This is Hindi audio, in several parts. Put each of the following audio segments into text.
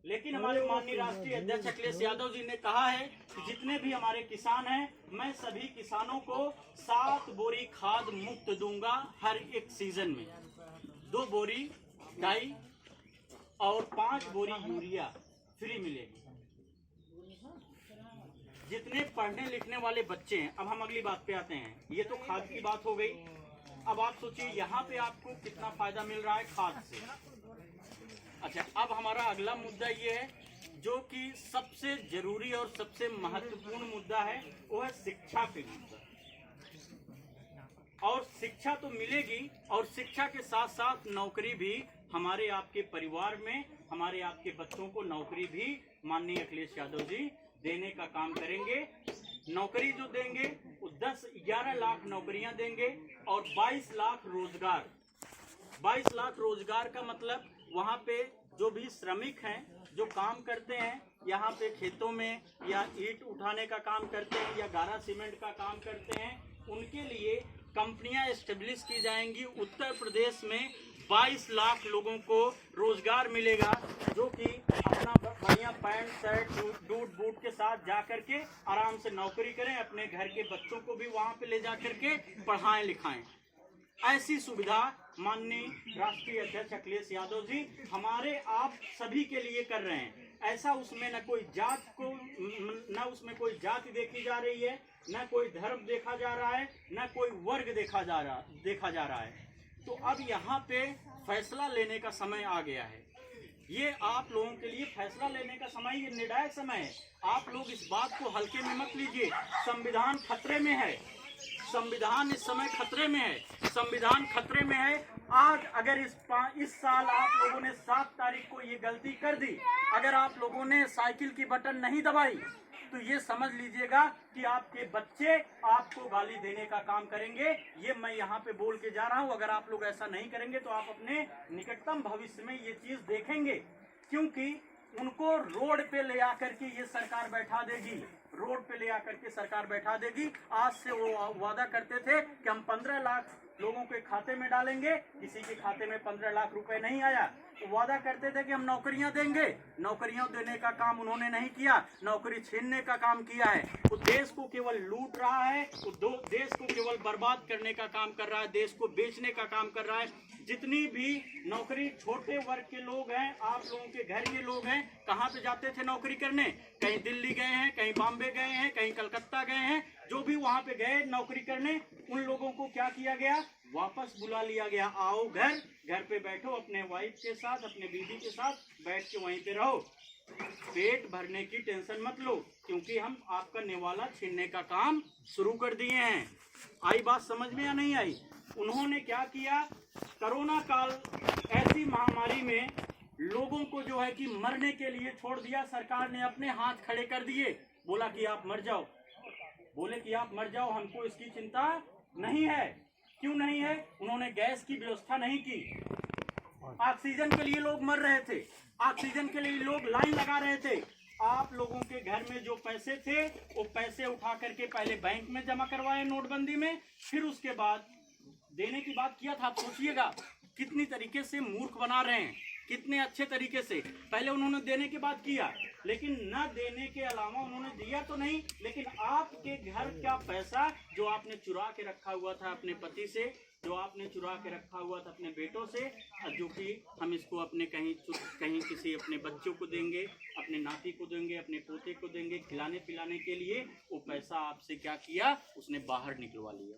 लेकिन हमारे माननीय राष्ट्रीय अध्यक्ष अखिलेश यादव जी ने कहा है कि जितने भी हमारे किसान हैं, मैं सभी किसानों को 7 बोरी खाद मुफ्त दूंगा हर एक सीजन में। 2 बोरी डाई और 5 बोरी यूरिया फ्री मिलेगी। जितने पढ़ने लिखने वाले बच्चे हैं, अब हम अगली बात पे आते हैं। ये तो खाद की बात हो गई। अब आप सोचिए यहाँ पे आपको कितना फायदा मिल रहा है खाद से। अच्छा, अब हमारा अगला मुद्दा ये है जो कि सबसे जरूरी और सबसे महत्वपूर्ण मुद्दा है, वो है शिक्षा पे मुद्दा। और शिक्षा तो मिलेगी और शिक्षा के साथ साथ नौकरी भी हमारे आपके परिवार में, हमारे आपके बच्चों को नौकरी भी माननीय अखिलेश यादव जी देने का काम करेंगे। नौकरी जो देंगे वो 10-11 लाख नौकरियां देंगे और 22 लाख रोजगार। 22 लाख रोजगार का मतलब वहाँ पे जो भी श्रमिक हैं, जो काम करते हैं यहाँ पे खेतों में, या ईंट उठाने का काम करते हैं, या गारा सीमेंट का काम करते हैं, उनके लिए कंपनियां एस्टेब्लिश की जाएंगी। उत्तर प्रदेश में 22 लाख लोगों को रोजगार मिलेगा, जो कि अपना बढ़िया पैंट शर्ट डूट बूट के साथ जा करके आराम से नौकरी करें, अपने घर के बच्चों को भी वहां पे ले जा करके पढ़ाएं लिखाएं। ऐसी सुविधा माननीय राष्ट्रीय अध्यक्ष अखिलेश यादव जी हमारे आप सभी के लिए कर रहे हैं। ऐसा उसमें न कोई जात को, न उसमें कोई जाति देखी जा रही है, न कोई धर्म देखा जा रहा है, न कोई वर्ग देखा जा रहा है। तो अब यहाँ पे फैसला लेने का समय आ गया है। ये आप लोगों के लिए फैसला लेने का समय, ये निर्णायक समय है। आप लोग इस बात को हल्के में मत लीजिए। संविधान खतरे में है, संविधान इस समय खतरे में है, संविधान खतरे में है। आज अगर इस साल आप लोगों ने 7 तारीख को ये गलती कर दी, अगर आप लोगों ने साइकिल की बटन नहीं दबाई, तो ये समझ लीजिएगा कि आपके बच्चे आपको गाली देने का काम करेंगे। ये मैं यहाँ पे बोल के जा रहा हूँ। अगर आप लोग ऐसा नहीं करेंगे तो आप अपने निकटतम भविष्य में ये चीज देखेंगे, क्योंकि उनको रोड पे ले आकर के ये सरकार बैठा देगी, रोड पे ले आकर के सरकार बैठा देगी। आज से वो वादा करते थे कि हम 15 लाख लोगों के खाते में डालेंगे, किसी के खाते में 15 लाख रुपए नहीं आया। तो वादा करते थे कि हम नौकरियां देंगे, नौकरियां देने का काम उन्होंने नहीं किया, नौकरी छीनने का काम किया है। वो देश को केवल लूट रहा है, वो देश को केवल बर्बाद करने का काम कर रहा है, देश को बेचने का काम कर रहा है। जितनी भी नौकरी छोटे वर्ग के लोग हैं, आप लोगों के घर के लोग हैं, कहाँ पे जाते थे नौकरी करने? कहीं दिल्ली गए हैं, कहीं बॉम्बे गए हैं, कहीं कलकत्ता गए हैं। जो भी वहां पे गए नौकरी करने, उन लोगों को क्या किया गया? वापस बुला लिया गया। आओ घर पे बैठो, अपने वाइफ के साथ, अपने बीवी के साथ बैठ के वहीं पे रहो, पेट भरने की टेंशन मत लो, क्योंकि हम आपका निवाला छीनने का काम शुरू कर दिए हैं। आई बात समझ में या नहीं आई? उन्होंने क्या किया? कोरोना काल ऐसी महामारी में लोगों को जो है कि मरने के लिए छोड़ दिया। सरकार ने अपने हाथ खड़े कर दिए, बोला कि आप मर जाओ, बोले कि आप मर जाओ, हमको इसकी चिंता नहीं है। क्यों नहीं है? उन्होंने गैस की व्यवस्था नहीं की। ऑक्सीजन के लिए लोग मर रहे थे, ऑक्सीजन के लिए लोग लाइन लगा रहे थे। आप लोगों के घर में जो पैसे थे, वो पैसे उठा करके पहले बैंक में जमा करवाए नोटबंदी में, फिर उसके बाद देने की बात किया था। आप सोचिएगा कितनी तरीके से मूर्ख बना रहे हैं, कितने अच्छे तरीके से। पहले उन्होंने देने की बात किया, लेकिन न देने के अलावा उन्होंने दिया तो नहीं, लेकिन आपके घर का पैसा जो आपने चुरा के रखा हुआ था अपने पति से, जो आपने चुरा के रखा हुआ था अपने बेटों से, जो कि हम इसको अपने कहीं किसी अपने बच्चों को देंगे, अपने नाती को देंगे, अपने पोते को देंगे, खिलाने पिलाने के लिए, वो पैसा आपसे क्या किया? उसने बाहर निकलवा लिया,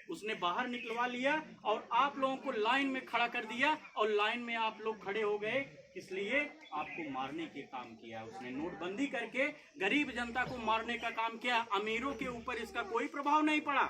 उसने बाहर निकलवा लिया और आप लोगों को लाइन में खड़ा कर दिया। और लाइन में आप लोग खड़े हो गए, इसलिए आपको मारने के काम किया उसने। नोटबंदी करके गरीब जनता को मारने का काम किया। अमीरों के ऊपर इसका कोई प्रभाव नहीं पड़ा,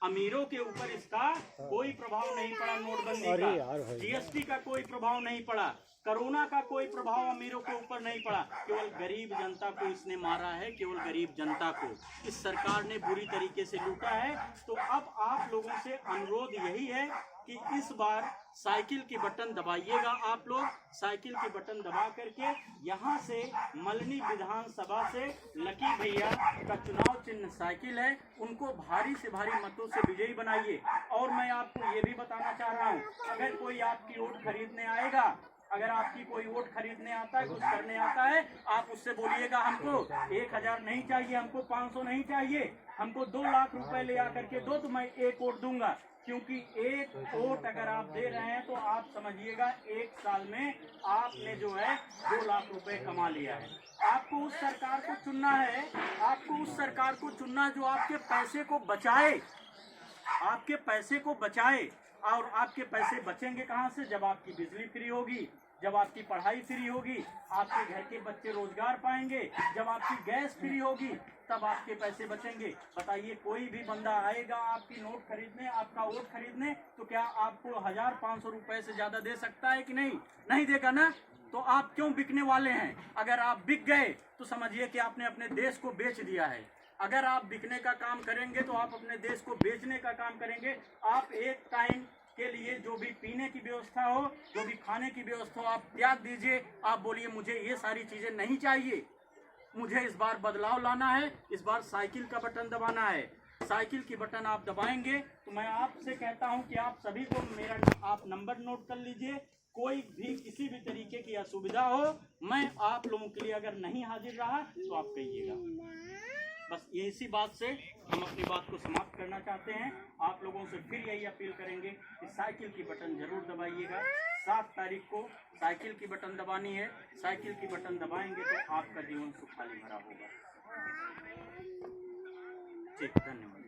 अमीरों के ऊपर इसका कोई प्रभाव नहीं पड़ा। नोटबंदी का, जीएसटी का कोई प्रभाव नहीं पड़ा, कोरोना का कोई प्रभाव अमीरों के ऊपर नहीं पड़ा। केवल गरीब जनता को इसने मारा है, केवल गरीब जनता को इस सरकार ने बुरी तरीके से लूटा है। तो अब आप लोगों से अनुरोध यही है कि इस बार साइकिल की बटन दबाइएगा। आप लोग साइकिल की बटन दबा करके यहाँ से मल्हनी विधानसभा से लकी भैया का चुनाव चिन्ह साइकिल है, उनको भारी से भारी मतों से विजयी बनाइए। और मैं आपको ये भी बताना चाह रहा हूँ, अगर कोई आपकी वोट खरीदने आएगा अगर आपकी कोई वोट खरीदने आता है, कुछ करने आता है, आप उससे बोलिएगा हमको 1000 नहीं चाहिए, हमको 500 नहीं चाहिए, हमको 2 लाख रुपए ले आकर के दो तो मैं एक वोट दूंगा। क्योंकि एक वोट अगर आप दे रहे हैं तो आप समझिएगा 1 साल में आपने जो है 2 लाख रुपए कमा लिया है। आपको उस सरकार को चुनना है, आपको उस सरकार को चुनना जो आपके पैसे को बचाए, आपके पैसे को बचाए। और आपके पैसे बचेंगे कहाँ से? जब आपकी बिजली फ्री होगी, जब आपकी पढ़ाई फ्री होगी, आपके घर के बच्चे रोजगार पाएंगे, जब आपकी गैस फ्री होगी, तब आपके पैसे बचेंगे। बताइए, कोई भी बंदा आएगा आपकी नोट खरीदने, आपका वोट खरीदने, तो क्या आपको 1500 रुपए से ज्यादा दे सकता है कि नहीं? नहीं देगा ना। तो आप क्यों बिकने वाले हैं? अगर आप बिक गए तो समझिए कि आपने अपने देश को बेच दिया है। अगर आप बिकने का काम करेंगे तो आप अपने देश को बेचने का काम करेंगे। आप एक टाइम के लिए जो भी पीने की व्यवस्था हो, जो भी खाने की व्यवस्था हो, आप त्याग दीजिए। आप बोलिए मुझे ये सारी चीजें नहीं चाहिए, मुझे इस बार बदलाव लाना है, इस बार साइकिल का बटन दबाना है। साइकिल की बटन आप दबाएंगे तो मैं आपसे कहता हूं कि आप सभी को मेरा आप नंबर नोट कर लीजिए। कोई भी किसी भी तरीके की असुविधा हो, मैं आप लोगों के लिए अगर नहीं हाजिर रहा तो आप कहिएगा। बस ये इसी बात से हम अपनी बात को समाप्त करना चाहते हैं। आप लोगों से फिर यही अपील करेंगे कि साइकिल की बटन जरूर दबाइएगा। 7 तारीख को साइकिल की बटन दबानी है। साइकिल की बटन दबाएंगे तो आपका जीवन सुखाली भरा होगा। ठीक, धन्यवाद।